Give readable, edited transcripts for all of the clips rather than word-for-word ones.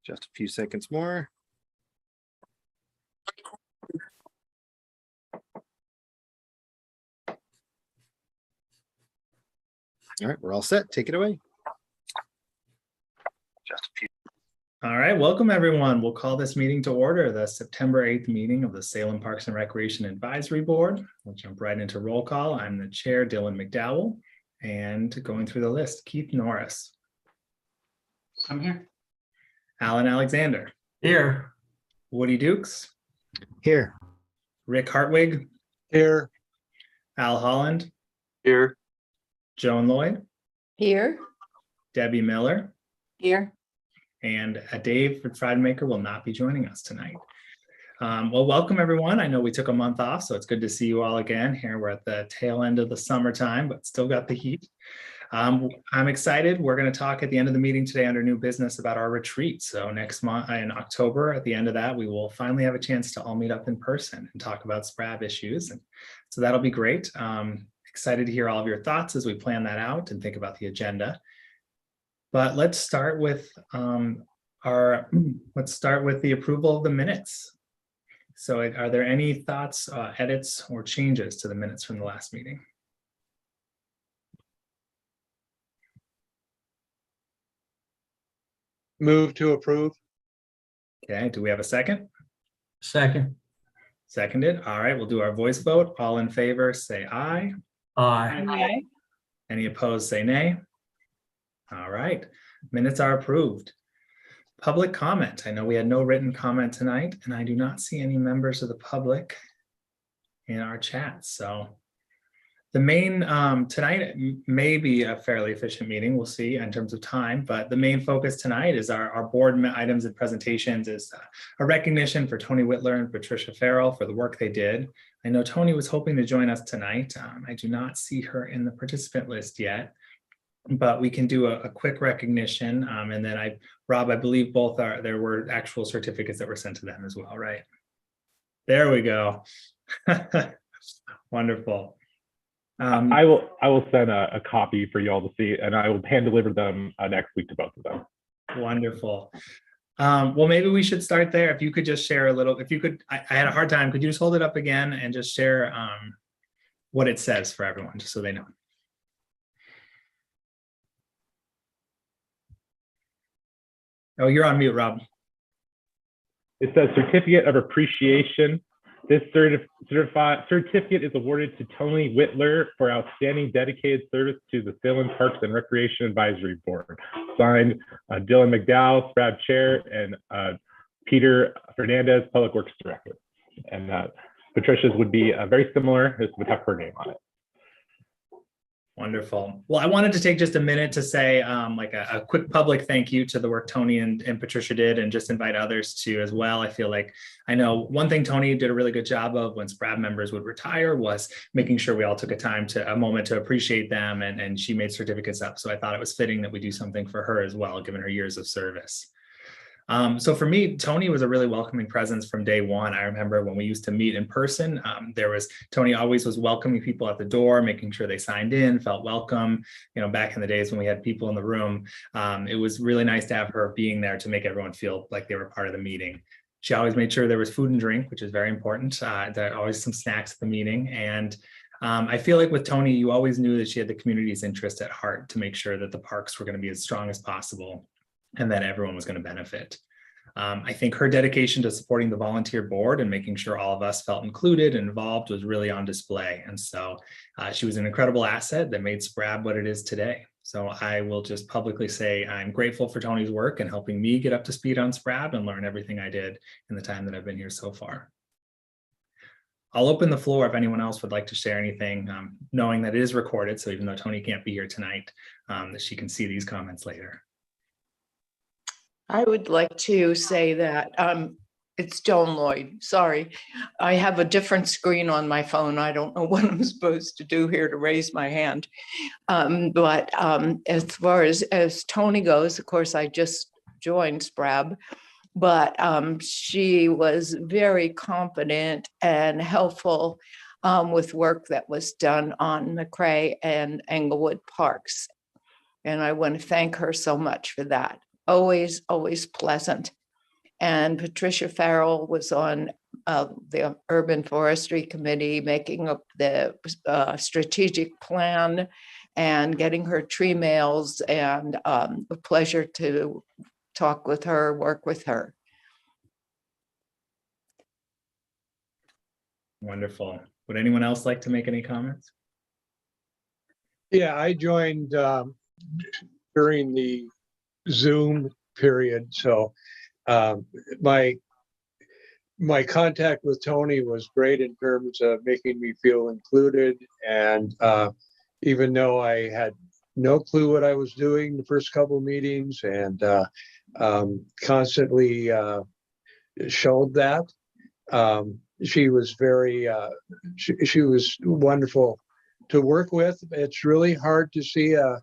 Just a few seconds more. All right, we're all set. Take it away. Just a few. All right, welcome everyone. We'll call this meeting to order, the September 8th meeting of the Salem Parks and Recreation Advisory Board. We'll jump right into roll call. I'm the chair, Dylan McDowell, and going through the list, Keith Norris. I'm here. Alan Alexander. Here. Woody Dukes. Here. Rick Hartwig. Here. Al Holland. Here. Joan Lloyd. Here. Debbie Miller. Here. And Dave Freidemaker will not be joining us tonight. Well, welcome everyone. I know we took a month off, so it's good to see you all again here. We're at the tail end of the summertime, but still got the heat. I'm excited. We're going to talk at the end of the meeting today under new business about our retreat. So next month in October, at the end of that, we will finally have a chance to all meet up in person and talk about SPRAB issues. And so that'll be great. Excited to hear all of your thoughts as we plan that out and think about the agenda. But let's start with the approval of the minutes. So are there any thoughts, edits, or changes to the minutes from the last meeting? Move to approve. Okay, do we have a second? Second. Seconded. All right, we'll do our voice vote. All in favor, say aye. Aye. Aye. Any opposed, say nay. All right, minutes are approved. Public comment. I know we had no written comment tonight, and I do not see any members of the public in our chat. So the main, tonight may be a fairly efficient meeting. We'll see in terms of time, but the main focus tonight is our board items and presentations is a recognition for Tony Whitler and Patricia Farrell for the work they did. I know Tony was hoping to join us tonight. I do not see her in the participant list yet, but we can do a quick recognition. And then Rob, I believe there were actual certificates that were sent to them as well, right? There we go. Wonderful. I will send a copy for you all to see, and I will hand deliver them next week to both of them. Wonderful. Well, maybe we should start there. If you could just share a little, I had a hard time. Could you just hold it up again and just share what it says for everyone, just so they know? Oh, you're on mute, Rob. It says Certificate of Appreciation. This certificate is awarded to Tony Whitler for outstanding dedicated service to the Salem Parks and Recreation Advisory Board. Signed, Dylan McDowell, SPRAB Chair, and Peter Fernandez, Public Works Director. And Patricia's would be very similar. This would have her name on it. Wonderful. Well, I wanted to take just a minute to say like a quick public thank you to the work Tony and Patricia did, and just invite others to as well. I feel like I know one thing Tony did a really good job of when SPRAB members would retire was making sure we all took a moment to appreciate them, and she made certificates up. So I thought it was fitting that we do something for her as well, given her years of service. So for me, Tony was a really welcoming presence from day one. I remember when we used to meet in person, Tony always was welcoming people at the door, making sure they signed in, felt welcome. You know, back in the days when we had people in the room, it was really nice to have her being there to make everyone feel like they were part of the meeting. She always made sure there was food and drink, which is very important. There are always some snacks at the meeting. And I feel like with Tony, you always knew that she had the community's interest at heart to make sure that the parks were going to be as strong as possible and that everyone was going to benefit. I think her dedication to supporting the volunteer board and making sure all of us felt included and involved was really on display. And so she was an incredible asset that made SPRAB what it is today. So I will just publicly say I'm grateful for Tony's work and helping me get up to speed on SPRAB and learn everything I did in the time that I've been here so far. I'll open the floor if anyone else would like to share anything, knowing that it is recorded. So even though Tony can't be here tonight, that she can see these comments later. I would like to say that it's Joan Lloyd. Sorry, I have a different screen on my phone. I don't know what I'm supposed to do here to raise my hand. But as far as Tony goes, of course, I just joined SPRAB, but she was very competent and helpful with work that was done on McRae and Englewood Parks. And I want to thank her so much for that. always, always pleasant. And Patricia Farrell was on the Urban Forestry Committee, making up the strategic plan and getting her tree mails, and a pleasure to talk with her, work with her. Wonderful. Would anyone else like to make any comments? Yeah, I joined during the Zoom period, so my contact with Tony was great in terms of making me feel included. And even though I had no clue what I was doing the first couple of meetings, and constantly showed that, she was very she was wonderful to work with. It's really hard to see a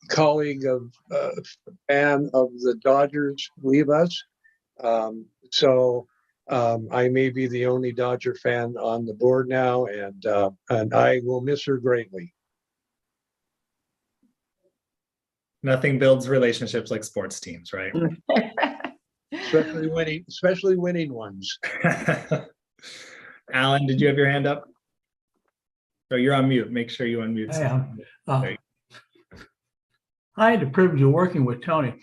colleague of fan of the Dodgers leave us. So I may be the only Dodger fan on the board now, and I will miss her greatly. Nothing builds relationships like sports teams, right? Especially winning ones. Alan, did you have your hand up? So you're on mute. Make sure you unmute. I had the privilege of working with Tony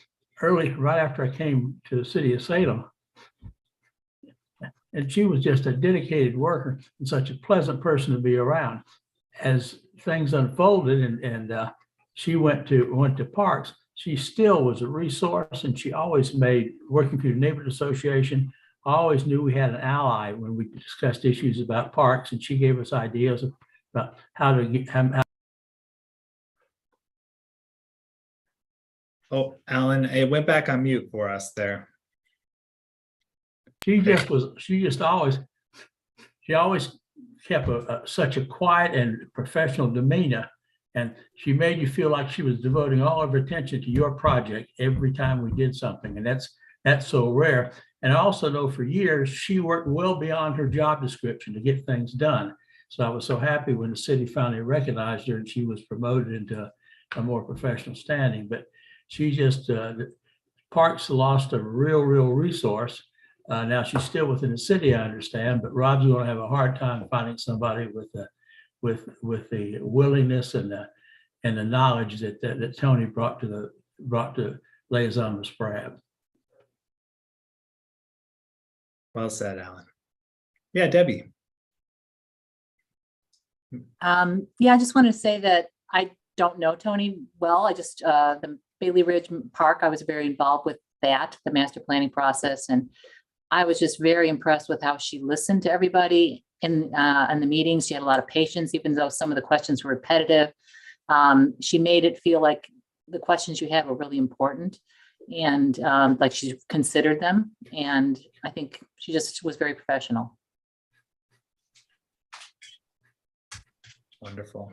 right after I came to the city of Salem. And she was just a dedicated worker and such a pleasant person to be around. As things unfolded and she went to parks, she still was a resource, and she always made, working through the neighborhood association, I always knew we had an ally when we discussed issues about parks, and she gave us ideas about how to get. Oh, Alan, it went back on mute for us there. She always kept such a quiet and professional demeanor, and she made you feel like she was devoting all of her attention to your project every time we did something, and that's so rare. And I also know for years she worked well beyond her job description to get things done. So I was so happy when the city finally recognized her and she was promoted into a more professional standing. But she just Parks lost a real resource. Now she's still within the city, I understand, but Rob's going to have a hard time finding somebody with the willingness and the knowledge that Tony brought to Liaison with Sprab. Well said, Alan. Yeah, Debbie. Yeah, I just want to say that I don't know Tony well. I just, the Bailey Ridge Park, I was very involved with that, the master planning process. And I was just very impressed with how she listened to everybody in the meetings. She had a lot of patience, even though some of the questions were repetitive. She made it feel like the questions you had were really important, and like she considered them. And I think she just was very professional. Wonderful.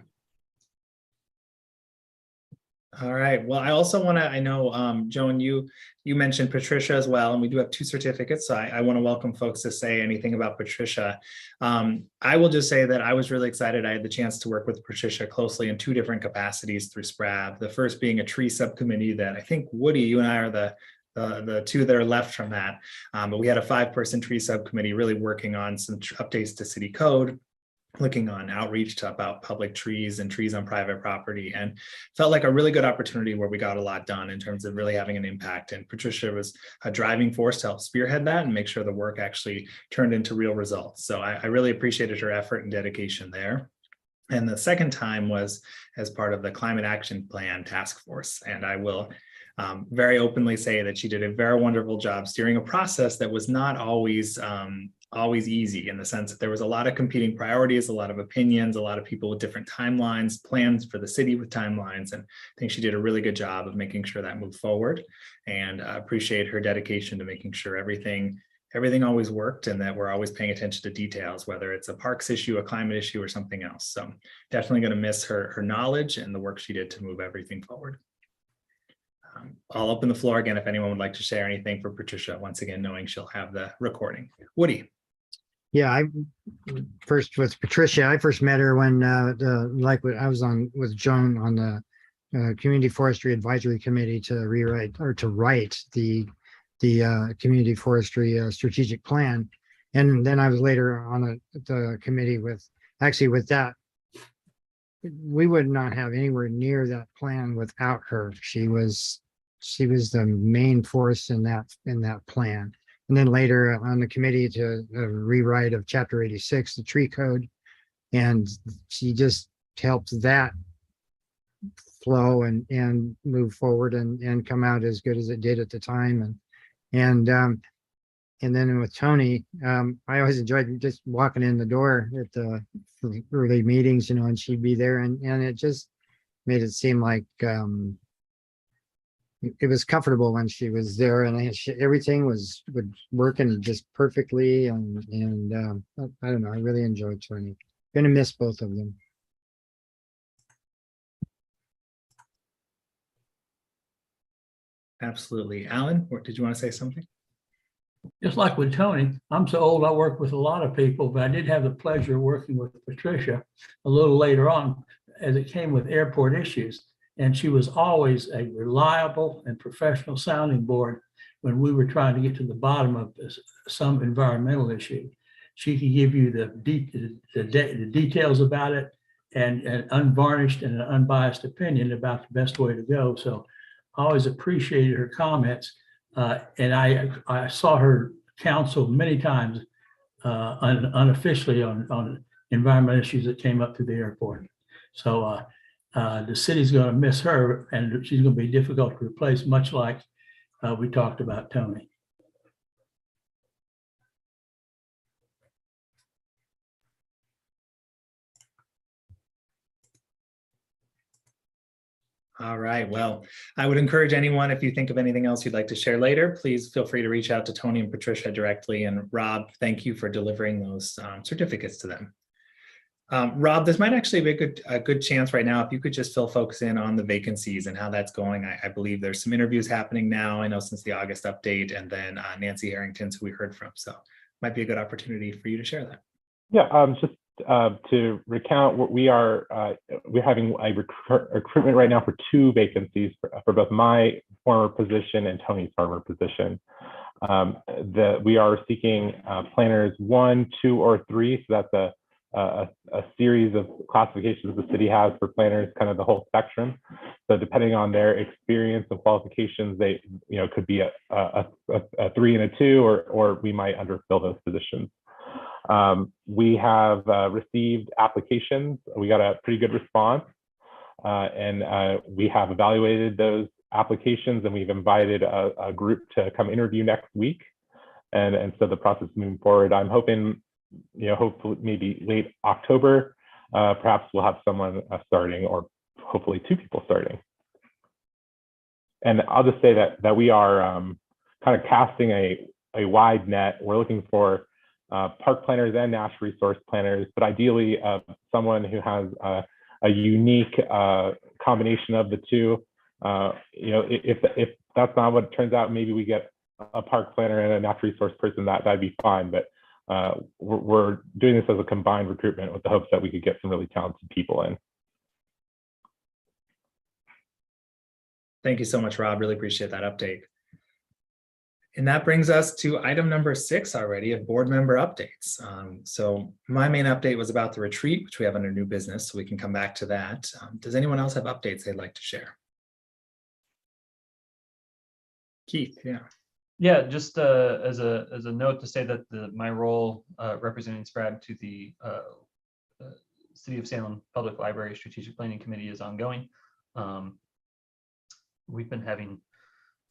All right. Well, I also want to, I know, Joan, you mentioned Patricia as well, and we do have 2 certificates. So I want to welcome folks to say anything about Patricia. I will just say that I was really excited. I had the chance to work with Patricia closely in 2 different capacities through SPRAB. The first being a tree subcommittee that I think, Woody, you and I are the 2 that are left from that. But we had a 5-person tree subcommittee really working on some updates to city code, looking on outreach about public trees and trees on private property, and felt like a really good opportunity where we got a lot done in terms of really having an impact. And Patricia was a driving force to help spearhead that and make sure the work actually turned into real results. So I really appreciated her effort and dedication there. And the second time was as part of the Climate Action Plan Task Force. And I will very openly say that she did a very wonderful job steering a process that was not always easy, in the sense that there was a lot of competing priorities, a lot of opinions, a lot of people with different timelines, plans for the city with timelines. And I think she did a really good job of making sure that moved forward, and I appreciate her dedication to making sure everything always worked and that we're always paying attention to details, whether it's a parks issue, a climate issue, or something else. So definitely going to miss her knowledge and the work she did to move everything forward. I'll open the floor again if anyone would like to share anything for Patricia, once again, knowing she'll have the recording. Woody. Yeah, I first with Patricia, I first met her when I was on with Joan on the Community Forestry Advisory Committee to rewrite or to write the Community Forestry Strategic Plan. And then I was later on the committee with that. We would not have anywhere near that plan without her. She was the main force in that plan. And then later on the committee to rewrite of Chapter 86, the tree code. And she just helped that flow and move forward and come out as good as it did at the time. And then with Tony, I always enjoyed just walking in the door at the early meetings, and she'd be there, and it just made it seem like it was comfortable when she was there, and everything would working just perfectly, and I don't know, I really enjoyed Tony. Gonna miss both of them. Absolutely. Alan, did you want to say something? Just like with Tony, I'm so old, I worked with a lot of people, but I did have the pleasure of working with Patricia a little later on as it came with airport issues. And she was always a reliable and professional sounding board when we were trying to get to the bottom of some environmental issue. She could give you the details about it and an unvarnished and an unbiased opinion about the best way to go. So I always appreciated her comments. And I saw her counsel many times unofficially on environmental issues that came up to the airport. So the city's going to miss her, and she's going to be difficult to replace, much like we talked about Tony. All right. Well, I would encourage anyone, if you think of anything else you'd like to share later, please feel free to reach out to Tony and Patricia directly. And Rob, thank you for delivering those certificates to them. Rob, this might actually be a good chance right now if you could just focus in on the vacancies and how that's going. I believe there's some interviews happening now, I know, since the August update, and then Nancy Harrington's who we heard from. So might be a good opportunity for you to share that. Yeah, just to recount, what we're having a recruitment right now for 2 vacancies for both my former position and Tony's former position. We are seeking planners 1, 2, or 3. So that's a series of classifications the city has for planners, kind of the whole spectrum. So depending on their experience and qualifications, they could be a 3 and a 2, or we might underfill those positions. We have received applications. We got a pretty good response, and we have evaluated those applications, and we've invited a group to come interview next week. And so the process is moving forward. I'm hoping, hopefully maybe late October, perhaps we'll have someone starting, or hopefully 2 people starting. And I'll just say that we are kind of casting a wide net. We're looking for park planners and natural resource planners, but ideally someone who has a unique combination of the 2. If that's not what it turns out, maybe we get a park planner and a natural resource person. That'd be fine. But we're doing this as a combined recruitment with the hopes that we could get some really talented people in. Thank you so much, Rob. Really appreciate that update. And that brings us to item number 6 already, of board member updates. So my main update was about the retreat, which we have under new business, so we can come back to that. Does anyone else have updates they'd like to share? Keith, yeah. Yeah, just as a note to say that my role representing SPRAD to the City of Salem Public Library Strategic Planning Committee is ongoing. We've been having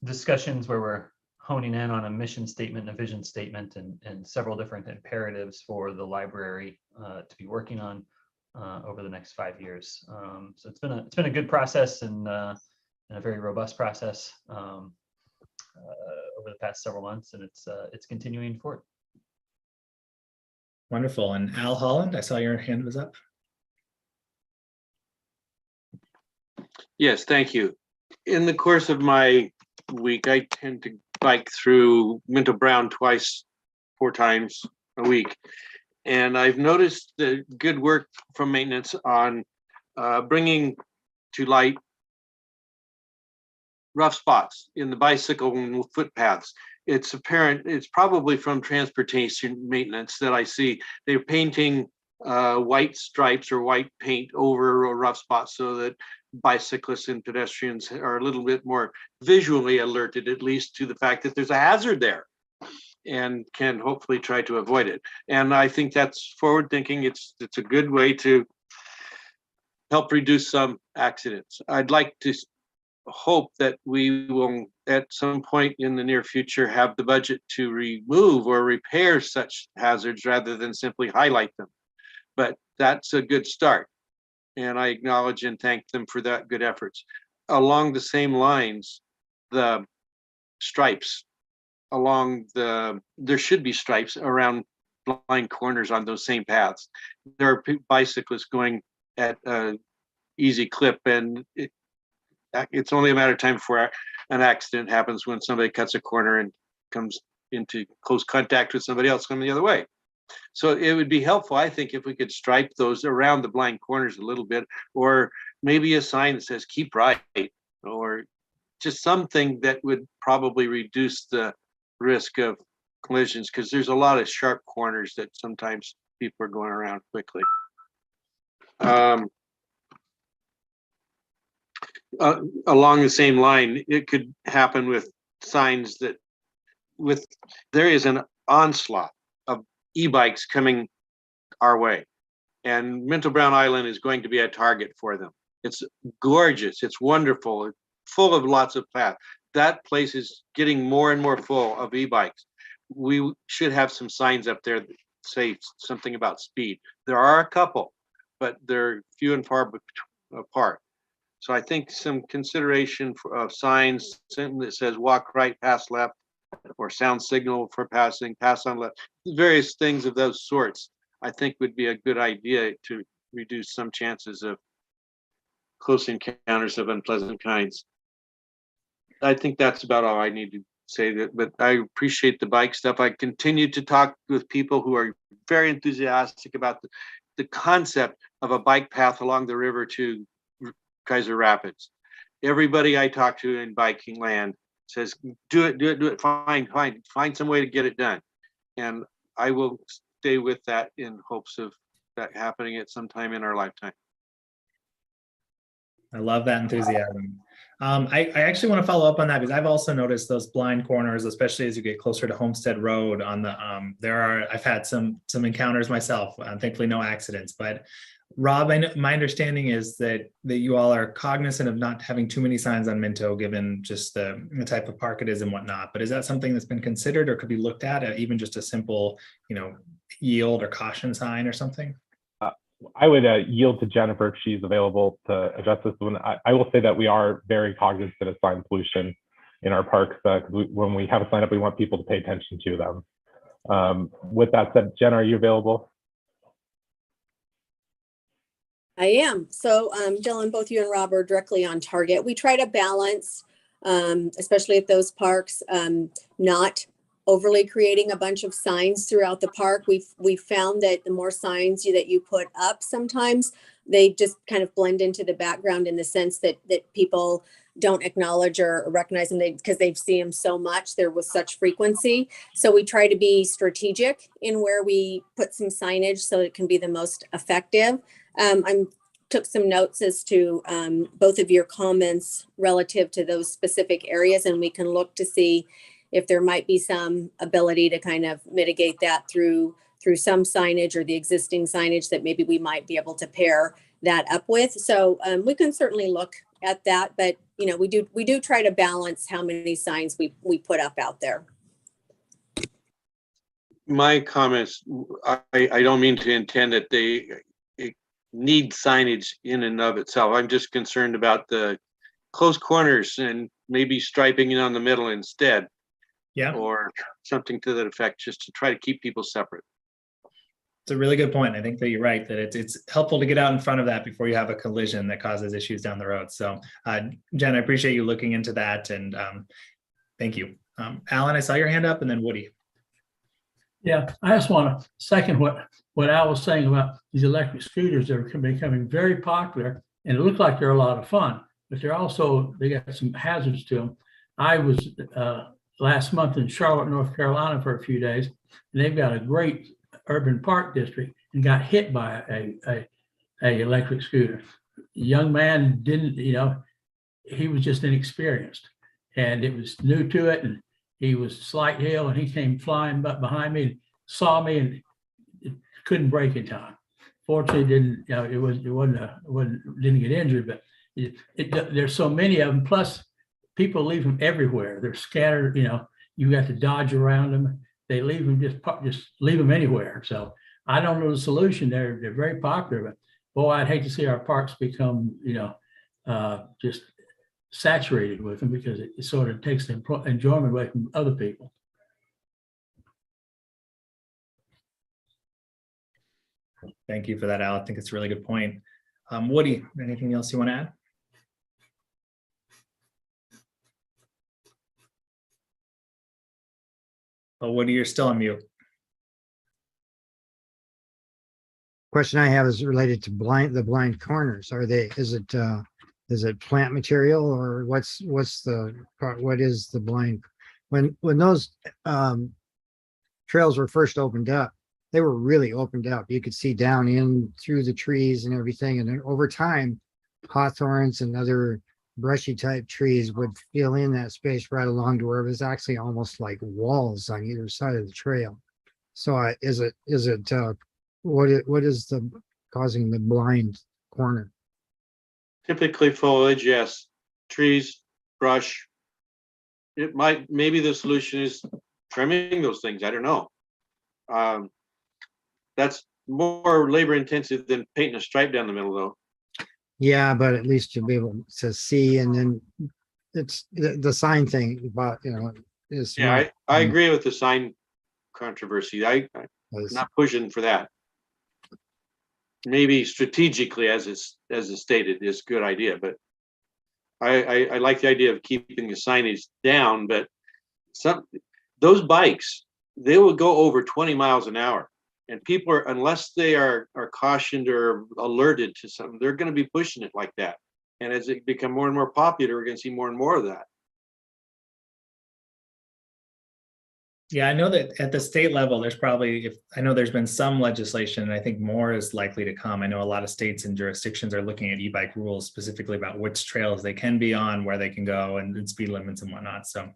discussions where we're honing in on a mission statement, a vision statement, and several different imperatives for the library to be working on over the next 5 years. So it's been a good process and a very robust process over the past several months, and it's continuing forward. Wonderful. And Al Holland, I saw your hand was up. Yes, thank you. In the course of my week, I tend to bike through Minto Brown 4 times a week. And I've noticed the good work from maintenance on bringing to light rough spots in the bicycle and footpaths. It's apparent, it's probably from transportation maintenance that I see. They're painting white stripes or white paint over a rough spot so that bicyclists and pedestrians are a little bit more visually alerted, at least to the fact that there's a hazard there, and can hopefully try to avoid it. And I think that's forward thinking. It's a good way to help reduce some accidents. I'd like to hope that we will at some point in the near future have the budget to remove or repair such hazards rather than simply highlight them. But that's a good start. And I acknowledge and thank them for that good efforts. Along the same lines, the stripes there should be stripes around blind corners on those same paths. There are bicyclists going at an easy clip, and it's only a matter of time before an accident happens when somebody cuts a corner and comes into close contact with somebody else coming the other way. So it would be helpful, I think, if we could stripe those around the blind corners a little bit, or maybe a sign that says keep right, or just something that would probably reduce the risk of collisions, because there's a lot of sharp corners that sometimes people are going around quickly. Along the same line, it could happen with signs that there is an onslaught of e-bikes coming our way, and Minto Brown Island is going to be a target for them. It's gorgeous, it's wonderful, it's full of lots of paths. That place is getting more and more full of e-bikes. We should have some signs up there that say something about speed. There are a couple, but they're few and far apart. So I think some consideration of signs, something that says walk right, pass left, or sound signal for passing, pass on left, various things of those sorts, I think would be a good idea to reduce some chances of close encounters of unpleasant kinds. I think that's about all I need to say, but I appreciate the bike stuff. I continue to talk with people who are very enthusiastic about the concept of a bike path along the river to Kaiser Rapids. Everybody I talk to in biking land says, do it, find some way to get it done. And I will stay with that in hopes of that happening at some time in our lifetime. I love that enthusiasm. I actually want to follow up on that because I've also noticed those blind corners, especially as you get closer to Homestead Road. On the I've had some encounters myself. Thankfully, no accidents. But Rob, my understanding is that you all are cognizant of not having too many signs on Minto, given just the type of park it is and whatnot. But is that something that's been considered or could be looked at, even just a simple, yield or caution sign or something? I would yield to Jennifer if she's available to address this one. I will say that we are very cognizant of sign pollution in our parks. When we have a sign up, we want people to pay attention to them. With that said, Jen, are you available? I am. So Dylan, both you and Rob are directly on target. We try to balance, especially at those parks, not overly creating a bunch of signs throughout the park. We've found that the more signs that you put up, sometimes they just kind of blend into the background in the sense that people don't acknowledge or recognize them because they've seen them so much, there was such frequency. So we try to be strategic in where we put some signage so it can be the most effective. I took some notes as to both of your comments relative to those specific areas, and we can look to see if there might be some ability to kind of mitigate that through some signage or the existing signage that maybe we might be able to pair that up with. So we can certainly look at that, but we do try to balance how many signs we put up out there. My comments, I don't mean to intend that they need signage in and of itself. I'm just concerned about the close corners and maybe striping it on the middle instead. Yeah. Or something to that effect, just to try to keep people separate. It's a really good point. I think that you're right, that it's helpful to get out in front of that before you have a collision that causes issues down the road. So Jen, I appreciate you looking into that, and thank you. Alan, I saw your hand up, and then Woody. Yeah, I just want to second what Al was saying about these electric scooters that are becoming very popular, and it looks like they're a lot of fun. but they got some hazards to them. I was last month in Charlotte, North Carolina for a few days, and they've got a great urban park district and got hit by a electric scooter. The young man didn't, he was just inexperienced, and it was new to it, and he was slight hill, and he came flying behind me, and saw me, and it couldn't brake in time. Fortunately, didn't get injured, but there's so many of them. Plus, people leave them everywhere. They're scattered. You got to dodge around them. They leave them just leave them anywhere. So I don't know the solution. They're very popular, but boy, I'd hate to see our parks become just saturated with them, because it sort of takes the enjoyment away from other people. Thank you for that, Al. I think it's a really good point. Woody, anything else you want to add? Oh, Woody, you're still on mute. Question I have is related to the blind corners. Is it plant material, or what is the blind? When those trails were first opened up, they were really opened up. You could see down in through the trees and everything. And then over time, hawthorns and other brushy type trees would fill in that space right along to where it was actually almost like walls on either side of the trail. So what is the causing the blind corner? Typically foliage, yes. Trees, brush. Maybe the solution is trimming those things. I don't know. That's more labor intensive than painting a stripe down the middle, though. Yeah, but at least you'll be able to see, and then it's the sign thing about, is. Yeah, I agree with the sign controversy. I'm not pushing for that. Maybe strategically, as it's stated, is a good idea, but I like the idea of keeping the signage down. But those bikes, they will go over 20 miles an hour. And people unless they are cautioned or alerted to something, they're going to be pushing it like that. And as it become more and more popular, we're going to see more and more of that. Yeah, I know that at the state level, there's been some legislation, and I think more is likely to come. I know a lot of states and jurisdictions are looking at e-bike rules specifically about which trails they can be on, where they can go, and speed limits and whatnot. So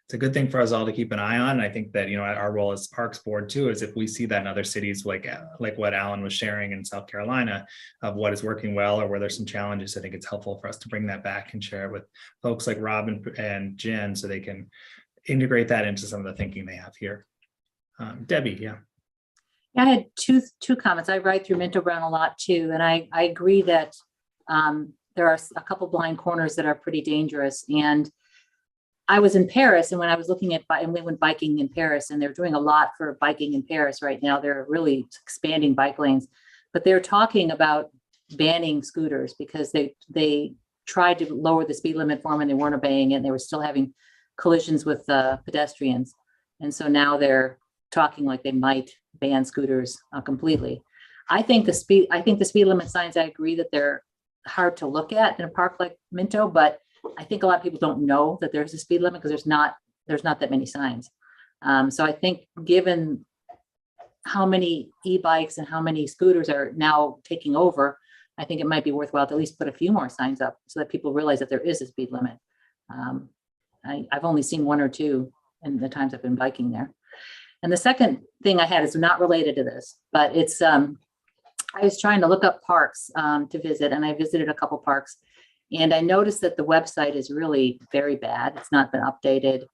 it's a good thing for us all to keep an eye on. And I think that, our role as Parks Board too, is if we see that in other cities, like what Alan was sharing in South Carolina, of what is working well or where there's some challenges, I think it's helpful for us to bring that back and share it with folks like Rob and Jen, so they can integrate that into some of the thinking they have here. Debbie, yeah. I had two comments. I write through Minto Brown a lot too, and I agree that there are a couple blind corners that are pretty dangerous. And I was in Paris, and when I was looking at, and we went biking in Paris, and they're doing a lot for biking in Paris right now. They're really expanding bike lanes, but they're talking about banning scooters because they tried to lower the speed limit for them and they weren't obeying it. And they were still having collisions with pedestrians. And so now they're talking like they might ban scooters completely. I think the speed limit signs, I agree that they're hard to look at in a park like Minto, but I think a lot of people don't know that there's a speed limit because there's not that many signs. So I think given how many e-bikes and how many scooters are now taking over, I think it might be worthwhile to at least put a few more signs up so that people realize that there is a speed limit. I've only seen one or two in the times I've been biking there. And the second thing I had is not related to this, but it's, I was trying to look up parks to visit, and I visited a couple parks, and I noticed that the website is really very bad. It's not been updated.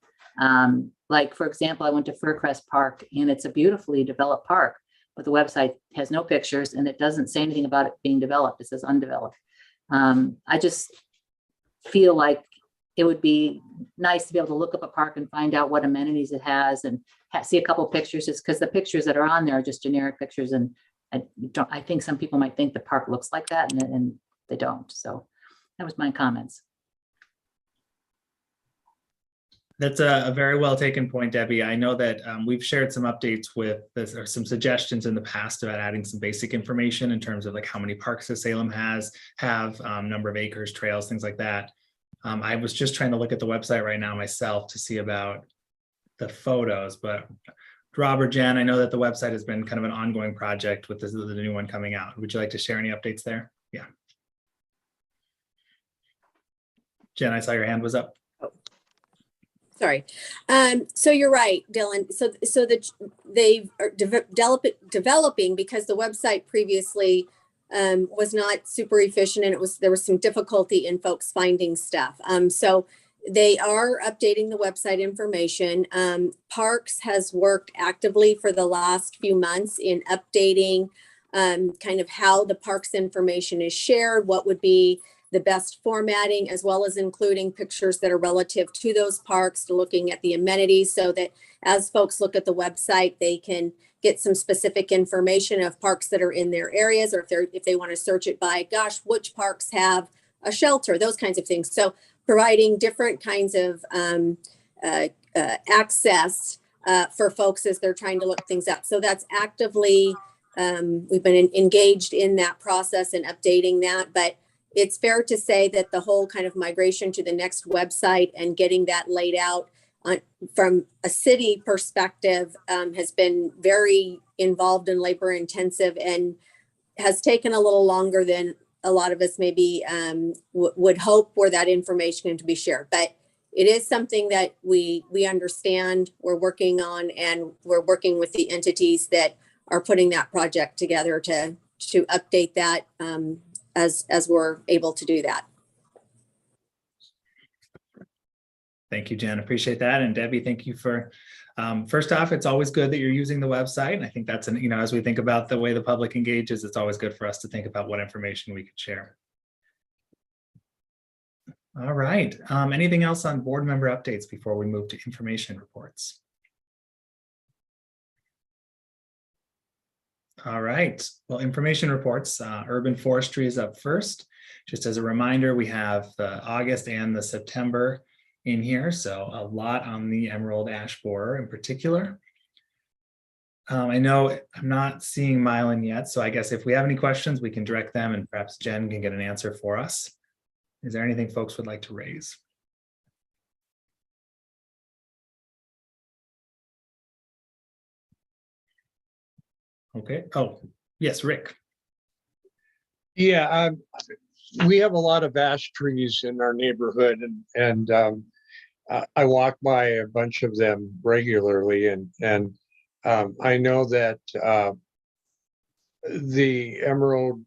Like, for example, I went to Fircrest Park, and it's a beautifully developed park, but the website has no pictures and it doesn't say anything about it being developed. It says undeveloped. I just feel like it would be nice to be able to look up a park and find out what amenities it has and see a couple pictures, just because the pictures that are on there are just generic pictures. And I think some people might think the park looks like that, and they don't. So that was my comments. That's a very well taken point, Debbie. I know that we've shared some updates with this, or some suggestions in the past about adding some basic information in terms of like how many parks that Salem have, number of acres, trails, things like that. I was just trying to look at the website right now myself to see about the photos, but Rob or Jen, I know that the website has been kind of an ongoing project with the new one coming out. Would you like to share any updates there? Yeah. Jen, I saw your hand was up. Sorry. So you're right, Dylan. So they are developing, because the website previously was not super efficient, and there was some difficulty in folks finding stuff. So they are updating the website information. Parks has worked actively for the last few months in updating kind of how the parks information is shared, what would be the best formatting, as well as including pictures that are relative to those parks, to looking at the amenities, so that as folks look at the website, they can get some specific information of parks that are in their areas, or if they want to search it by, gosh, which parks have a shelter, those kinds of things. So providing different kinds of access for folks as they're trying to look things up. So that's actively, we've been engaged in that process and updating that, but it's fair to say that the whole kind of migration to the next website and getting that laid out from a city perspective has been very involved and labor intensive, and has taken a little longer than a lot of us maybe would hope for that information to be shared. But it is something that we understand, we're working on, and we're working with the entities that are putting that project together to update that as we're able to do that. Thank you, Jen. Appreciate that. And Debbie, thank you for, first off, it's always good that you're using the website. And I think that's, as we think about the way the public engages, it's always good for us to think about what information we could share. All right. Anything else on board member updates before we move to information reports? All right. Well, information reports, urban forestry is up first. Just as a reminder, we have the August and the September in here. So a lot on the emerald ash borer in particular. I know I'm not seeing Mylan yet, so I guess if we have any questions, we can direct them, and perhaps Jen can get an answer for us. Is there anything folks would like to raise? Okay. Oh, yes, Rick. Yeah, we have a lot of ash trees in our neighborhood, and I walk by a bunch of them regularly, and I know that the emerald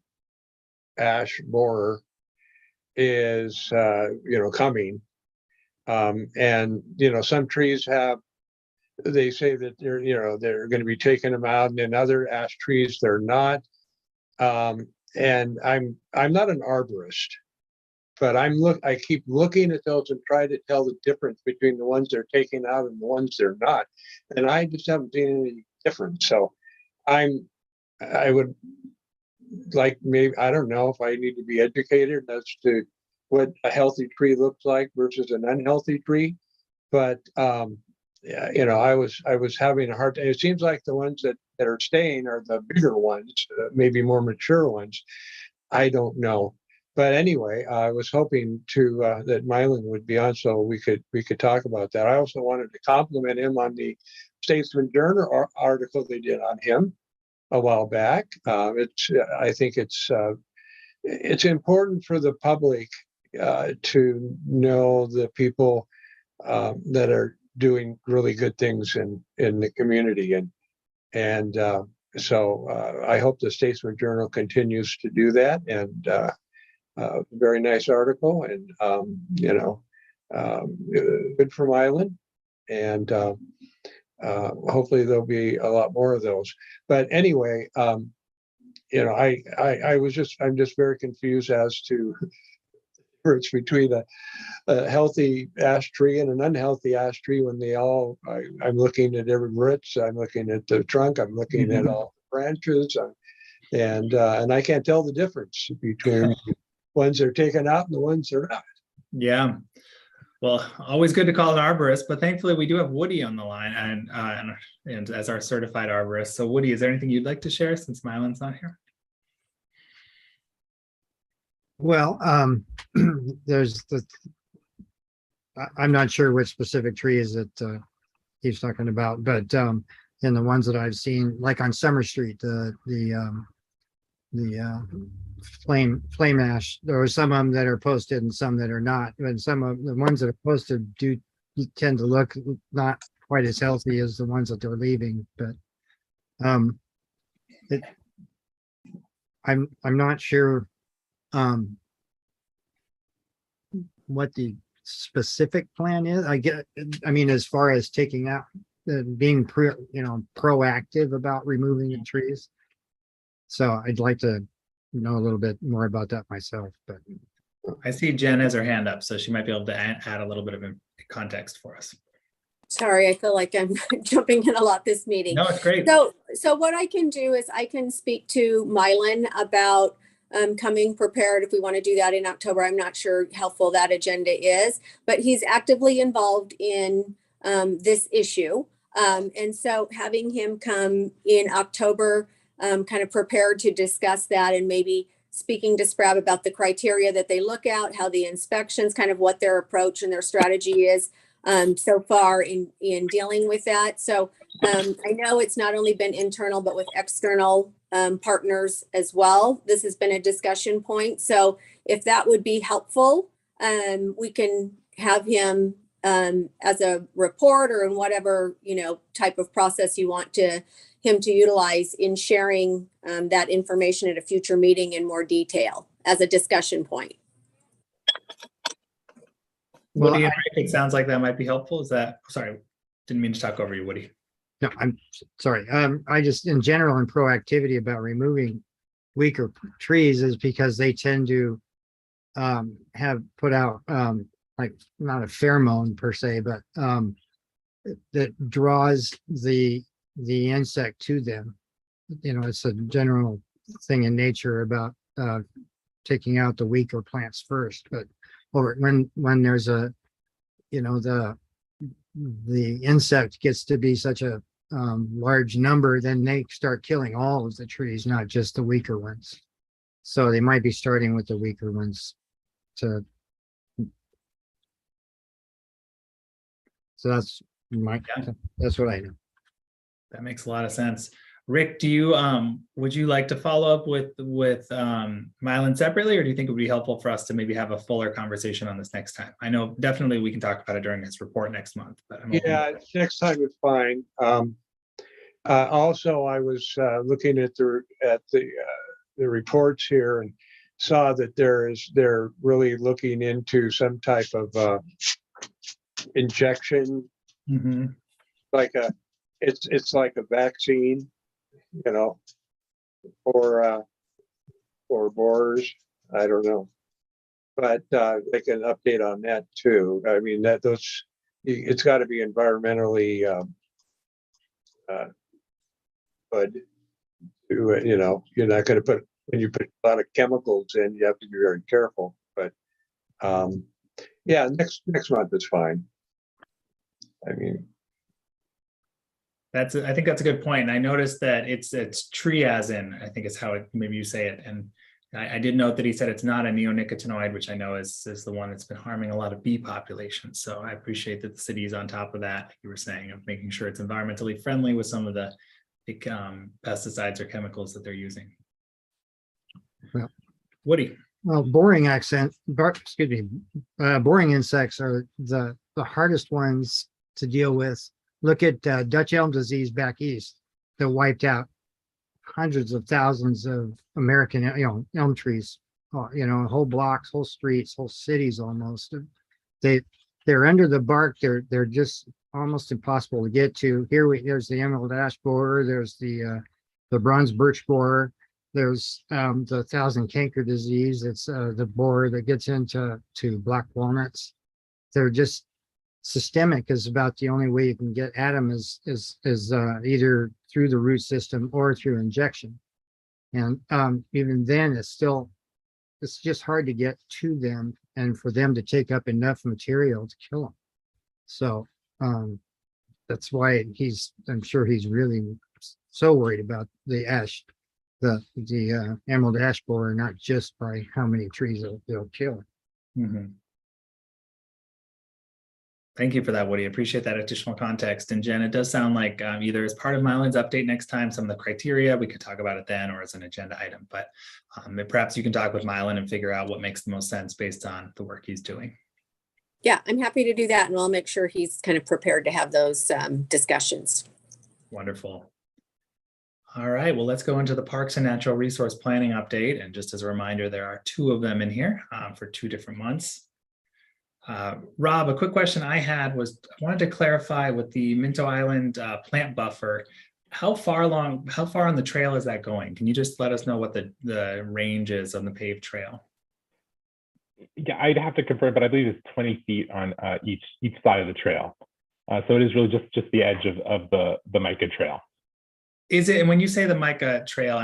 ash borer is coming, and some trees they say that they're going to be taking them out, and then other ash trees they're not. And I'm not an arborist, but I keep looking at those and try to tell the difference between the ones they're taking out and the ones they're not, and I just haven't seen any difference. So I would like, maybe, I don't know if I need to be educated as to what a healthy tree looks like versus an unhealthy tree, but I was having a hard time. It seems like the ones that are staying are the bigger ones, maybe more mature ones. I don't know. But anyway, I was hoping that Mylan would be on so we could talk about that. I also wanted to compliment him on the Statesman Journal article they did on him a while back. I think it's important for the public to know the people that are doing really good things in the community, and so I hope the Statesman Journal continues to do that. And very nice article, and good for Mylan, and hopefully there'll be a lot more of those. But anyway, I'm just very confused as to the difference between a healthy ash tree and an unhealthy ash tree when I'm looking at every root, I'm looking at the trunk, I'm looking at all the branches, and I can't tell the difference between ones that are taken out and the ones that are not. Yeah. Well, always good to call an arborist, but thankfully we do have Woody on the line and as our certified arborist. So Woody, is there anything you'd like to share since Mylan's not here? Well, there's I'm not sure which specific trees that he's talking about, but in the ones that I've seen, like on Summer Street, the flame ash, there are some of them that are posted and some that are not, and some of the ones that are posted do tend to look not quite as healthy as the ones that they're leaving, but I'm not sure what the specific plan is. I mean, as far as taking out, being proactive about removing the trees. So I'd like to know a little bit more about that myself, but. I see Jen has her hand up, so she might be able to add a little bit of context for us. Sorry, I feel like I'm jumping in a lot this meeting. No, it's great. So what I can do is I can speak to Mylan about coming prepared if we want to do that in October. I'm not sure how full that agenda is, but he's actively involved in this issue. And so having him come in October, kind of prepared to discuss that, and maybe speaking to Sprab about the criteria that they look at, how the inspections, kind of what their approach and their strategy is so far in dealing with that. So I know it's not only been internal, but with external partners as well. This has been a discussion point. So if that would be helpful, we can have him as a report or in whatever, type of process you want him to utilize in sharing that information at a future meeting in more detail as a discussion point. Woody, it sounds like that might be helpful. Sorry, didn't mean to talk over you, Woody. No, I'm sorry. I just, in general, in proactivity about removing weaker trees is because they tend to have put out like not a pheromone per se, but that draws the insect to them. It's a general thing in nature about taking out the weaker plants first, but when there's the insect gets to be such a large number, then they start killing all of the trees, not just the weaker ones. So they might be starting with the weaker ones so that's what I know. That makes a lot of sense. Rick, would you like to follow up with Mylan separately, or do you think it would be helpful for us to maybe have a fuller conversation on this next time? I know definitely we can talk about it during his report next month, but next time is fine. Also, I was looking at the reports here and saw that they're really looking into some type of injection, like it's like a vaccine, for borers. I don't know, but like an update on that too. I mean, it's got to be environmentally good. You're not going to put, when you put a lot of chemicals in, you have to be very careful. But next month is fine. I mean, I think that's a good point. And I noticed that it's triazine, I think is how maybe you say it. And I did note that he said it's not a neonicotinoid, which I know is the one that's been harming a lot of bee populations. So I appreciate that the city is on top of that, like you were saying, of making sure it's environmentally friendly with some of the pesticides or chemicals that they're using. Well, Woody. Well, boring insects are the hardest ones to deal with. Look at Dutch elm disease back east that wiped out hundreds of thousands of American elm trees, whole blocks, whole streets, whole cities almost. They're under the bark. They're just almost impossible to get to. There's the emerald ash borer. There's the bronze birch borer. There's the thousand canker disease. It's the borer that gets into black walnuts. They're just systemic is about the only way you can get at them is either through the root system or through injection. And even then it's just hard to get to them and for them to take up enough material to kill them. So that's why I'm sure he's really so worried about the ash, the emerald ash borer, not just by how many trees they'll kill. Mhm. Thank you for that, Woody. Appreciate that additional context. And Jen, it does sound like either as part of Mylan's update next time, some of the criteria, we could talk about it then, or as an agenda item. But perhaps you can talk with Mylan and figure out what makes the most sense based on the work he's doing. Yeah, I'm happy to do that, and I'll make sure he's kind of prepared to have those discussions. Wonderful. All right, well, let's go into the Parks and Natural Resource Planning update. And just as a reminder, there are 2 of them in here for 2 different months. Rob, a quick question I had was, I wanted to clarify with the Minto Island plant buffer, how far on the trail is that going? Can you just let us know what the range is on the paved trail? Yeah, I'd have to confirm, but I believe it's 20 feet on each side of the trail. So it is really just the edge of the mica trail. Is it, and when you say the mica trail,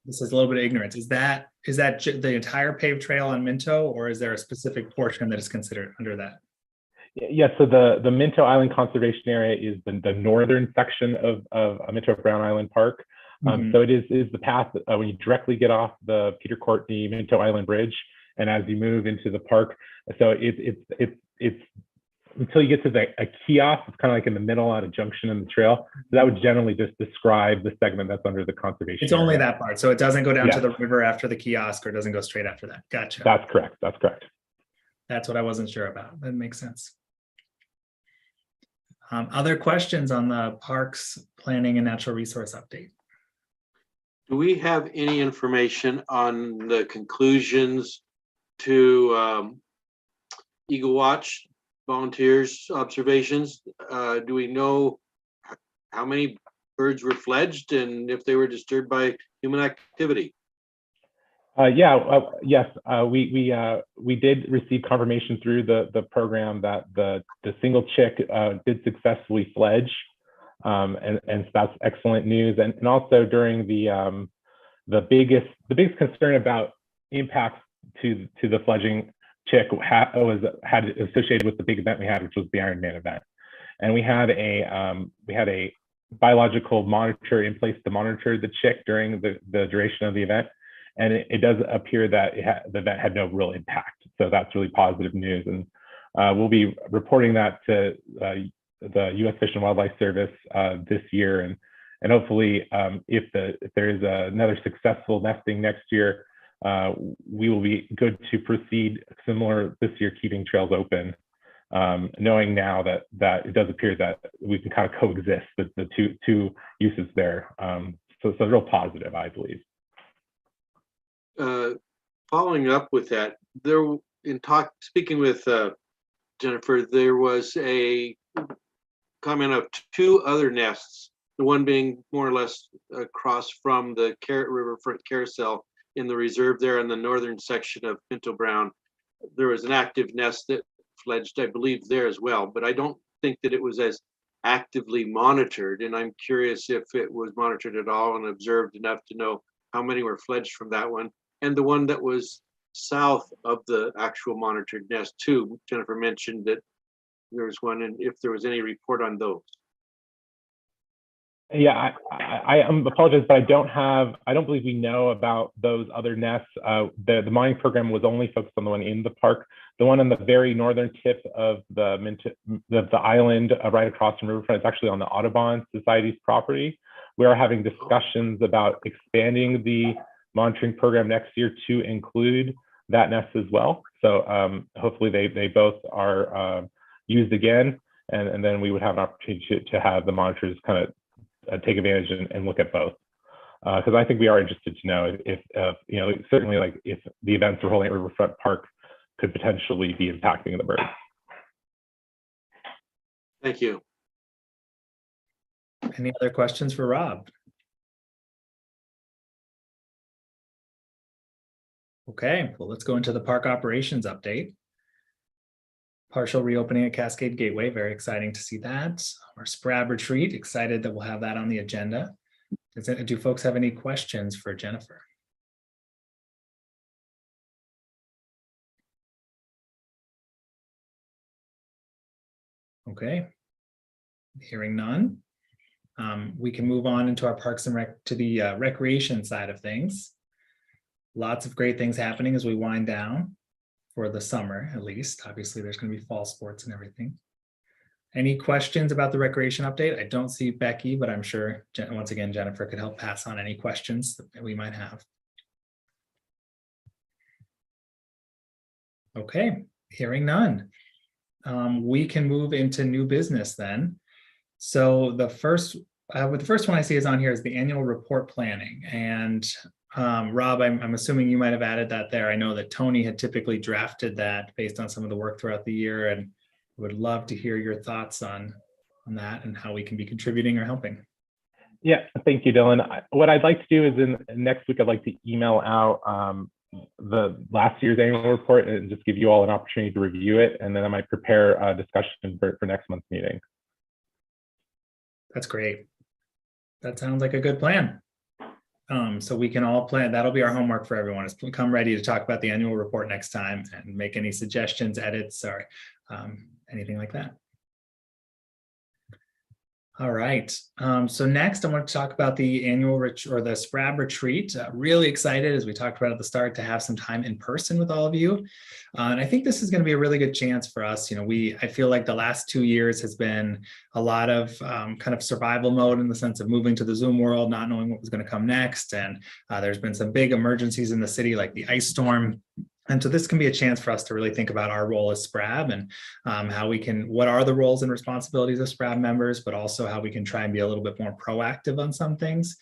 this is a little bit of ignorance. Is that the entire paved trail on Minto, or is there a specific portion that is considered under that? Yeah, so the Minto Island Conservation Area is the northern section of Minto Brown Island Park. So it is the path when you directly get off the Peter Courtney Minto Island Bridge, and as you move into the park. So it's until you get to a kiosk, it's kind of like in the middle at a junction in the trail. So that would generally just describe the segment that's under the conservation. It's only area. that part. So it doesn't go down to the river after the kiosk, or doesn't go straight after that. Gotcha. That's correct. That's correct. That's what I wasn't sure about. That makes sense. Other questions on the Parks Planning and Natural Resource update? Do we have any information on the conclusions to Eagle Watch volunteers' observations? Do we know how many birds were fledged and if they were disturbed by human activity? Yes, we did receive confirmation through the program that the single chick did successfully fledge, and so that's excellent news. And also during the biggest concern about impacts to the fledging chick had associated with the big event we had, which was the Ironman event, and we had a biological monitor in place to monitor the chick during the duration of the event. And it does appear that the event had no real impact. So that's really positive news. And we'll be reporting that to the U.S. Fish and Wildlife Service this year. And hopefully, if there is another successful nesting next year, we will be good to proceed similar this year, keeping trails open, knowing now that it does appear that we can kind of coexist the two uses there. So it's real positive, I believe. Following up with that, speaking with Jennifer, there was a comment of 2 other nests, the one being more or less across from the Riverfront Carousel in the reserve there in the northern section of Minto Brown. There was an active nest that fledged, I believe, there as well, but I don't think that it was as actively monitored. And I'm curious if it was monitored at all and observed enough to know how many were fledged from that one. And the one that was south of the actual monitored nest too. Jennifer mentioned that there was one, and if there was any report on those. Yeah, I apologize, but I don't believe we know about those other nests. The mining program was only focused on the one in the park. The one on the very northern tip of the island, right across from Riverfront, is actually on the Audubon Society's property. We are having discussions about expanding the monitoring program next year to include that nest as well. So hopefully they both are used again, and then we would have an opportunity to have the monitors kind of take advantage and look at both. Because I think we are interested to know if certainly like if the events we're holding at Riverfront Park could potentially be impacting the birds. Thank you. Any other questions for Rob? Okay, well, let's go into the park operations update. Partial reopening at Cascade Gateway, very exciting to see that. Our Sprab retreat, excited that we'll have that on the agenda. Do folks have any questions for Jennifer? Okay. Hearing none. We can move on into our Parks and Rec to the recreation side of things. Lots of great things happening as we wind down for the summer, at least. Obviously, there's going to be fall sports and everything. Any questions about the recreation update? I don't see Becky, but I'm sure, once again, Jennifer could help pass on any questions that we might have. Okay, hearing none. We can move into new business then. So the first one I see is on here is the annual report planning. And Rob, I'm assuming you might have added that there. I know that Tony had typically drafted that based on some of the work throughout the year, and would love to hear your thoughts on that and how we can be contributing or helping. Yeah, thank you, Dylan. What I'd like to do is next week, I'd like to email out the last year's annual report and just give you all an opportunity to review it. And then I might prepare a discussion for next month's meeting. That's great. That sounds like a good plan. So we can all plan. That'll be our homework for everyone, is come ready to talk about the annual report next time and make any suggestions, edits, or anything like that. All right. So next I want to talk about the annual the SPRAB retreat. Really excited, as we talked about at the start, to have some time in person with all of you. And I think this is going to be a really good chance for us. You know, I feel like the last 2 years has been a lot of kind of survival mode, in the sense of moving to the Zoom world, not knowing what was going to come next. And there's been some big emergencies in the city, like the ice storm. And so this can be a chance for us to really think about our role as SPRAB and how we can, what are the roles and responsibilities of SPRAB members, but also how we can try and be a little bit more proactive on some things.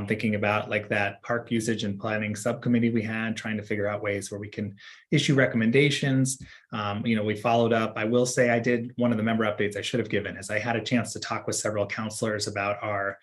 Thinking about like that park usage and planning subcommittee we had, trying to figure out ways where we can issue recommendations. You know, we followed up. I will say I did one of the member updates I should have given, is I had a chance to talk with several counselors about our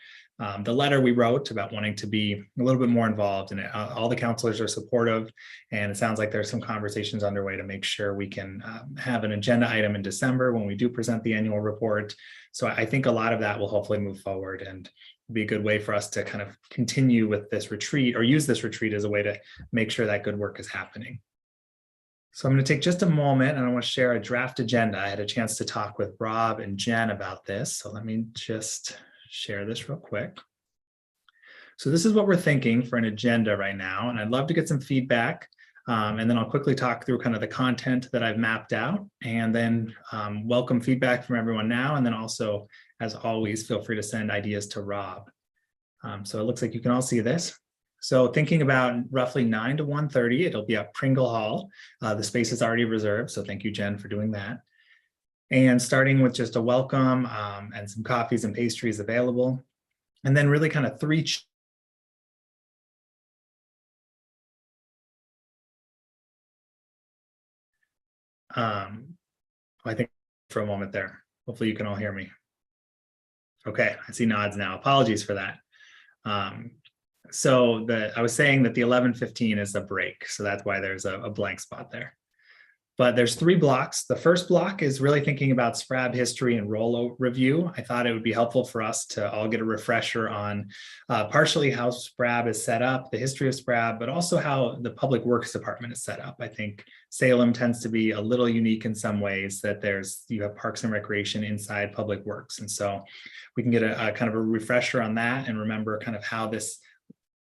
the letter we wrote about wanting to be a little bit more involved in it. All the counselors are supportive, and it sounds like there's some conversations underway to make sure we can have an agenda item in December when we do present the annual report. So I think a lot of that will hopefully move forward and be a good way for us to kind of continue with this retreat, or use this retreat as a way to make sure that good work is happening. So I'm going to take just a moment and I want to share a draft agenda. I had a chance to talk with Rob and Jen about this. So let me just share this real quick. So this is what we're thinking for an agenda right now, and I'd love to get some feedback, and then I'll quickly talk through kind of the content that I've mapped out, and then welcome feedback from everyone now, and then also, as always, feel free to send ideas to Rob. So it looks like you can all see this. So thinking about roughly 9 to 1:30, it'll be at Pringle Hall. The space is already reserved, so thank you, Jen, for doing that. And starting with just a welcome and some coffees and pastries available. And then really kind of three I think for a moment there. Hopefully you can all hear me. Okay, I see nods now. Apologies for that. So I was saying that the 11:15 is a break, so that's why there's a blank spot there. But there's 3 blocks. The first block is really thinking about SPRAB history and role review. I thought it would be helpful for us to all get a refresher on partially how SPRAB is set up, the history of SPRAB, but also how the Public Works Department is set up. I think Salem tends to be a little unique in some ways, that you have Parks and Recreation inside Public Works. And so we can get a kind of a refresher on that and remember kind of how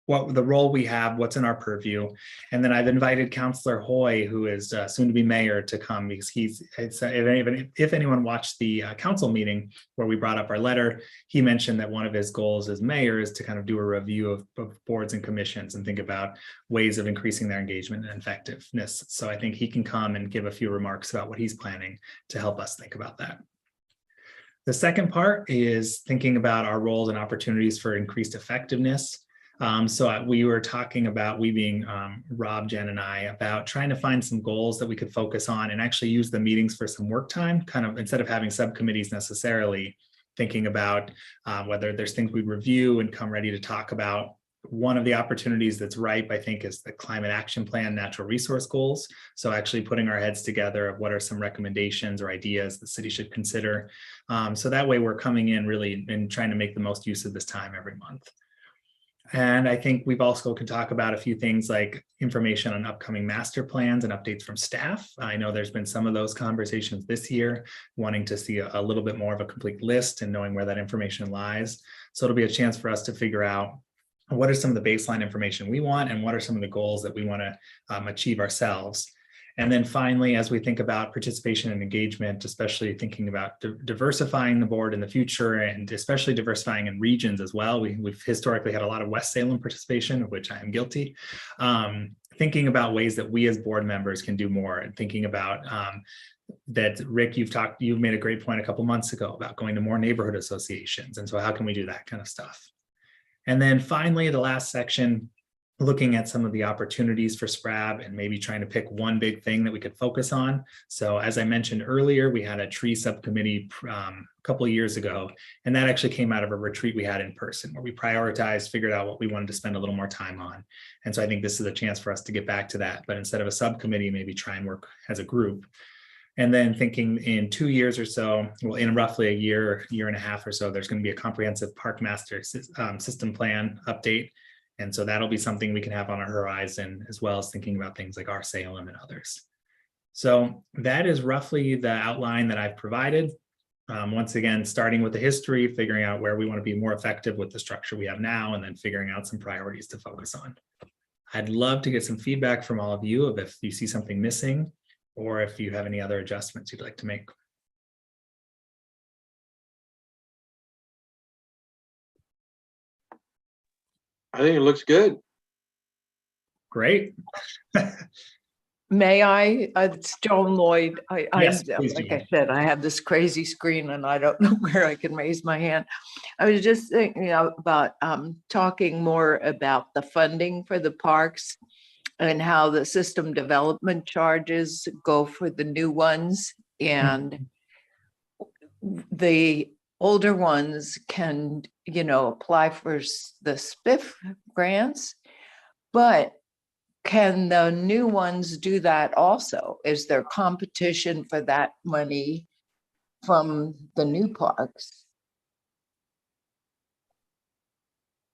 what the role we have, what's in our purview. And then I've invited Councillor Hoy, who is soon to be mayor, to come, because if anyone watched the council meeting where we brought up our letter, he mentioned that one of his goals as mayor is to kind of do a review of boards and commissions and think about ways of increasing their engagement and effectiveness. So I think he can come and give a few remarks about what he's planning to help us think about that. The second part is thinking about our roles and opportunities for increased effectiveness. So we were talking about, we being Rob, Jen, and I, about trying to find some goals that we could focus on and actually use the meetings for some work time, kind of instead of having subcommittees necessarily, thinking about whether there's things we'd review and come ready to talk about. One of the opportunities that's ripe, I think, is the Climate Action Plan, natural resource goals. So actually putting our heads together of what are some recommendations or ideas the city should consider. So that way we're coming in really and trying to make the most use of this time every month. And I think we've also can talk about a few things like information on upcoming master plans and updates from staff. I know there's been some of those conversations this year, wanting to see a little bit more of a complete list and knowing where that information lies. So it'll be a chance for us to figure out what are some of the baseline information we want and what are some of the goals that we want to achieve ourselves. And then finally, as we think about participation and engagement, especially thinking about diversifying the board in the future and especially diversifying in regions as well. We've historically had a lot of West Salem participation, of which I am guilty. Thinking about ways that we as board members can do more and thinking about that, Rick, you made a great point a couple months ago about going to more neighborhood associations. And so how can we do that kind of stuff? And then finally, the last section, looking at some of the opportunities for SPRAB and maybe trying to pick one big thing that we could focus on. So as I mentioned earlier, we had a tree subcommittee a couple of years ago, and that actually came out of a retreat we had in person where we prioritized, figured out what we wanted to spend a little more time on. And so I think this is a chance for us to get back to that, but instead of a subcommittee, maybe try and work as a group. And then thinking in 2 years or so, well, in roughly a year and a half or so, there's going to be a comprehensive park master system plan update. And so that'll be something we can have on our horizon, as well as thinking about things like our Salem and others. So that is roughly the outline that I've provided. Once again, starting with the history, figuring out where we want to be more effective with the structure we have now, and then figuring out some priorities to focus on. I'd love to get some feedback from all of you of if you see something missing or if you have any other adjustments you'd like to make. I think it looks good. Great. May I? It's Joan Lloyd. Yes, please do. Like I said, I have this crazy screen and I don't know where I can raise my hand. I was just thinking about talking more about the funding for the parks and how the system development charges go for the new ones, and the older ones can, apply for the SPIF grants, but can the new ones do that also? Is there competition for that money from the new parks?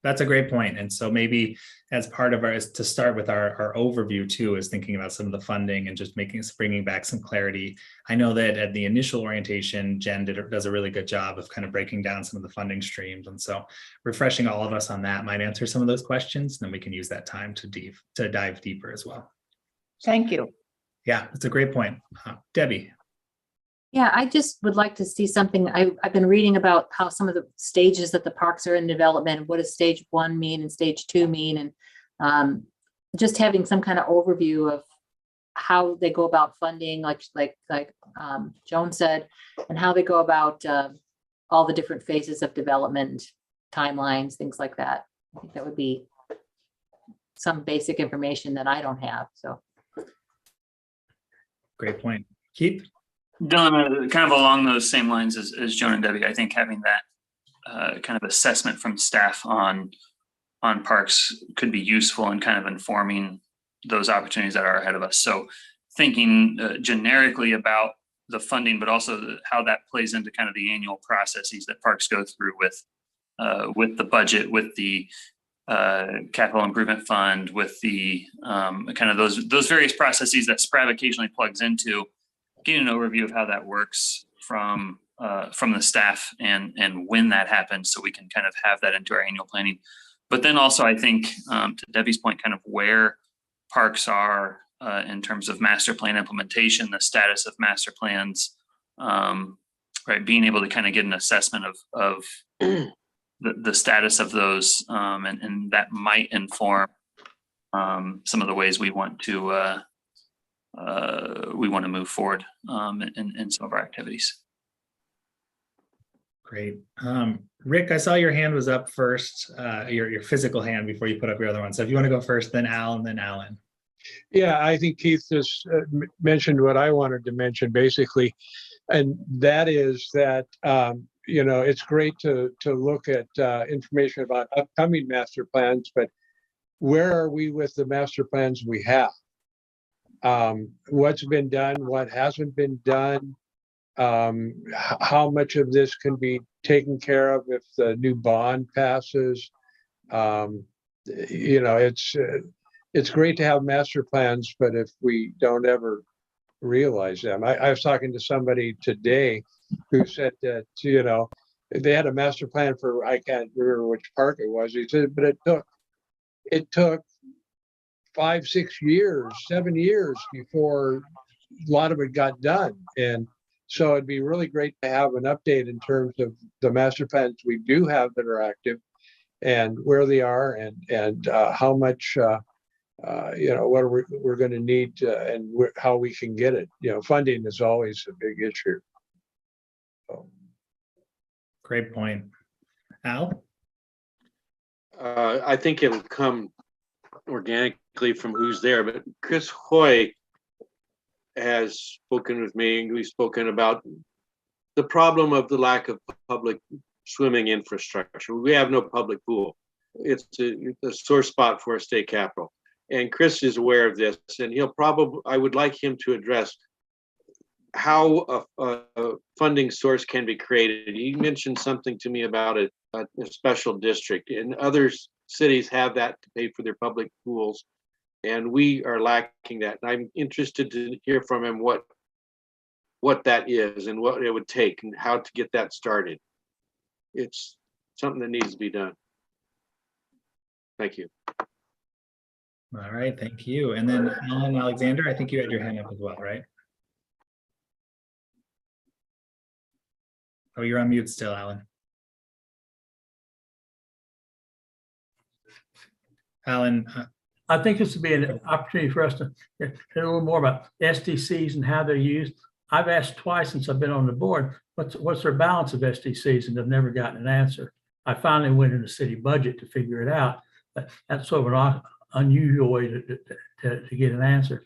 That's a great point. And so maybe as part of to start with our overview too, is thinking about some of the funding and just bringing back some clarity. I know that at the initial orientation, Jen does a really good job of kind of breaking down some of the funding streams. And so refreshing all of us on that might answer some of those questions. And then we can use that time to dive deeper as well. Thank you. Yeah, that's a great point. Debbie. Yeah, I just would like to see something. I've been reading about how some of the stages that the parks are in development. What does stage 1 mean and stage 2 mean? And just having some kind of overview of how they go about funding, like Joan said, and how they go about all the different phases of development, timelines, things like that. I think that would be some basic information that I don't have. So, great point. Keith? Dylan, kind of along those same lines as Joan and Debbie, I think having that kind of assessment from staff on parks could be useful in kind of informing those opportunities that are ahead of us. So thinking generically about the funding, but also how that plays into kind of the annual processes that parks go through with the budget, with the capital improvement fund, with the kind of those various processes that SPRAB occasionally plugs into. Getting an overview of how that works from the staff and when that happens, so we can kind of have that into our annual planning. But then also, I think to Debbie's point, kind of where parks are in terms of master plan implementation, the status of master plans, right? Being able to kind of get an assessment of the status of those, and that might inform some of the ways we want to move forward in some of our activities. Great. Rick, I saw your hand was up first, your physical hand before you put up your other one. So if you want to go first, then Al, and then Alan. Yeah, I think Keith just mentioned what I wanted to mention basically, and that is that it's great to look at information about upcoming master plans, but where are we with the master plans we have? What's been done, what hasn't been done, how much of this can be taken care of if the new bond passes, it's great to have master plans, but if we don't ever realize them, I was talking to somebody today who said that, they had a master plan for, I can't remember which park it was. He said, but it took 5, 6 years, 7 years before a lot of it got done. And so it'd be really great to have an update in terms of the master plans we do have that are active and where they are and how much, what we're going to need and how we can get it. Funding is always a big issue. So. Great point. Al? I think it'll come organically from who's there, but Chris Hoy has spoken with me, and we've spoken about the problem of the lack of public swimming infrastructure. We have no public pool. It's a sore spot for a state capital. And Chris is aware of this, and I would like him to address how a funding source can be created. He mentioned something to me about a special district, and other cities have that to pay for their public pools, and we are lacking that. And I'm interested to hear from him what that is and what it would take and how to get that started. It's something that needs to be done. Thank you. All right, thank you. And then Alan Alexander, I think you had your hand up as well, right? Oh, you're on mute still, Alan. Alan. I think this would be an opportunity for us to hear a little more about SDCs and how they're used. I've asked twice since I've been on the board, what's their balance of SDCs, and I've never gotten an answer. I finally went in the city budget to figure it out, but that's sort of an unusual way to get an answer.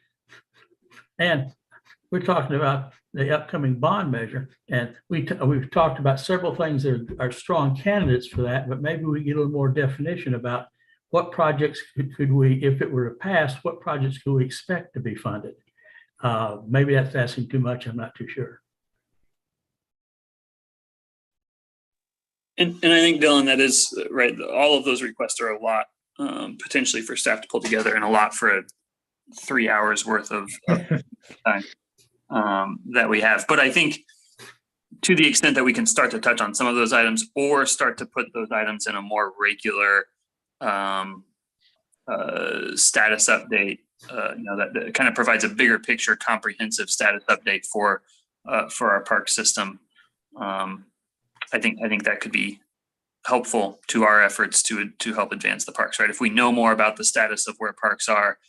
And we're talking about the upcoming bond measure, and we've talked about several things that are strong candidates for that, but maybe we get a little more definition about what projects could we, if it were to pass, what projects could we expect to be funded? Maybe that's asking too much, I'm not too sure. And I think, Dylan, that is right. All of those requests are a lot potentially for staff to pull together, and a lot for 3 hours worth of time that we have. But I think to the extent that we can start to touch on some of those items or start to put those items in a more regular status update, that kind of provides a bigger picture, comprehensive status update for our park system. I think that could be helpful to our efforts to help advance the parks, right? If we know more about the status of where parks are,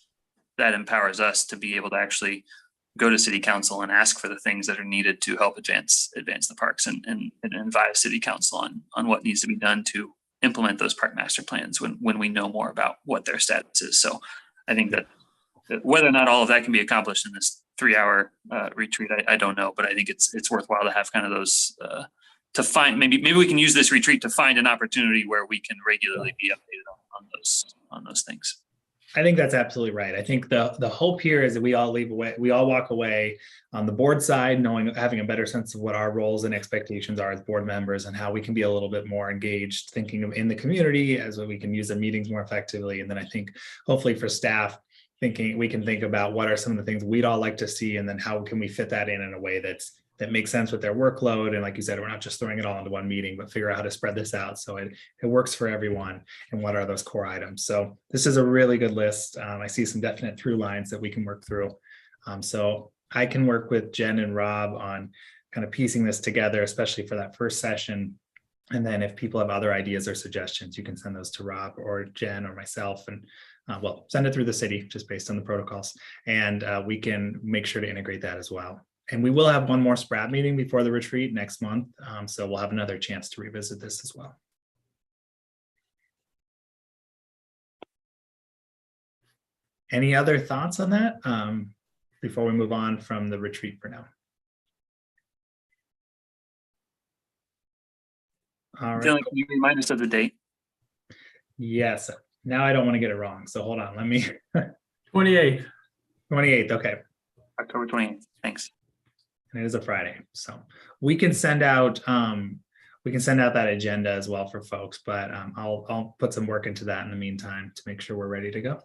that empowers us to be able to actually go to city council and ask for the things that are needed to help advance the parks and advise city council on what needs to be done to implement those park master plans when we know more about what their status is. So I think that whether or not all of that can be accomplished in this 3-hour retreat, I don't know, but I think it's worthwhile to have kind of those to find, maybe we can use this retreat to find an opportunity where we can regularly be updated on those things. I think that's absolutely right. I think the hope here is that we all walk away on the board side, having a better sense of what our roles and expectations are as board members and how we can be a little bit more engaged, thinking in the community as we can use the meetings more effectively. And then I think hopefully for staff, we can think about what are some of the things we'd all like to see, and then how can we fit that in a way that makes sense with their workload. And like you said, we're not just throwing it all into one meeting, but figure out how to spread this out so it works for everyone, and what are those core items. So this is a really good list. I see some definite through lines that we can work through. So I can work with Jen and Rob on kind of piecing this together, especially for that first session. And then if people have other ideas or suggestions, you can send those to Rob or Jen or myself, and send it through the city just based on the protocols. And we can make sure to integrate that as well. And we will have one more SPRAT meeting before the retreat next month. So we'll have another chance to revisit this as well. Any other thoughts on that before we move on from the retreat for now? All right. Dylan, can you remind us of the date? Yes. Now I don't want to get it wrong. So hold on. Let me. 28th. 28th. Okay. October 28th. Thanks. And it is a Friday, so we can send out we can send out that agenda as well for folks, but I'll put some work into that in the meantime to make sure we're ready to go.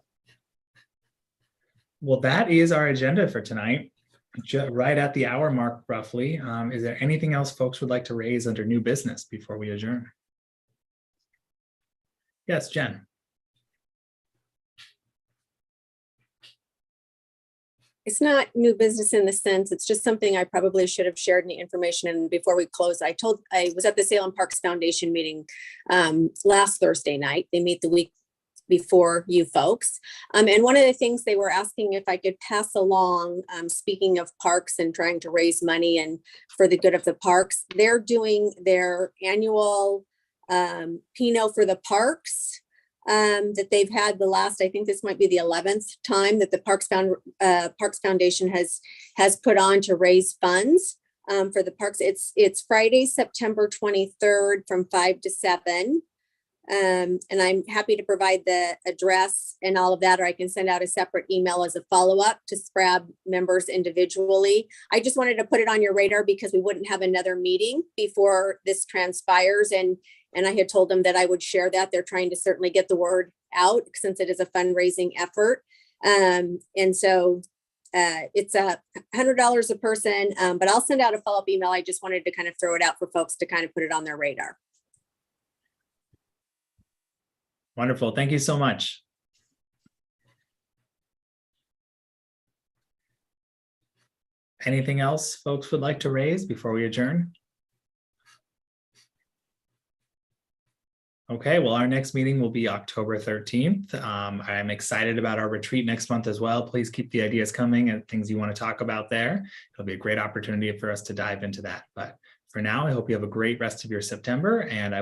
Well, that is our agenda for tonight, right at the hour mark roughly. Is there anything else folks would like to raise under new business before we adjourn? Yes, Jen. It's not new business in the sense, it's just something I probably should have shared any information. And before we close, I was at the Salem Parks Foundation meeting last Thursday night. They meet the week before you folks. And one of the things they were asking if I could pass along, speaking of parks and trying to raise money and for the good of the parks, they're doing their annual Pinot for the parks that they've had the last, I think this might be the 11th time that the Parks Foundation has put on to raise funds for the parks. It's Friday, September 23rd from 5 to 7. And I'm happy to provide the address and all of that, or I can send out a separate email as a follow-up to SPRAB members individually. I just wanted to put it on your radar because we wouldn't have another meeting before this transpires. And I had told them that I would share that. They're trying to certainly get the word out since it is a fundraising effort. And so it's $100 a person, but I'll send out a follow-up email. I just wanted to kind of throw it out for folks to kind of put it on their radar. Wonderful. Thank you so much. Anything else folks would like to raise before we adjourn? Okay, well, our next meeting will be October 13th. I'm excited about our retreat next month as well. Please keep the ideas coming and things you want to talk about there. It'll be a great opportunity for us to dive into that. But for now, I hope you have a great rest of your September, and I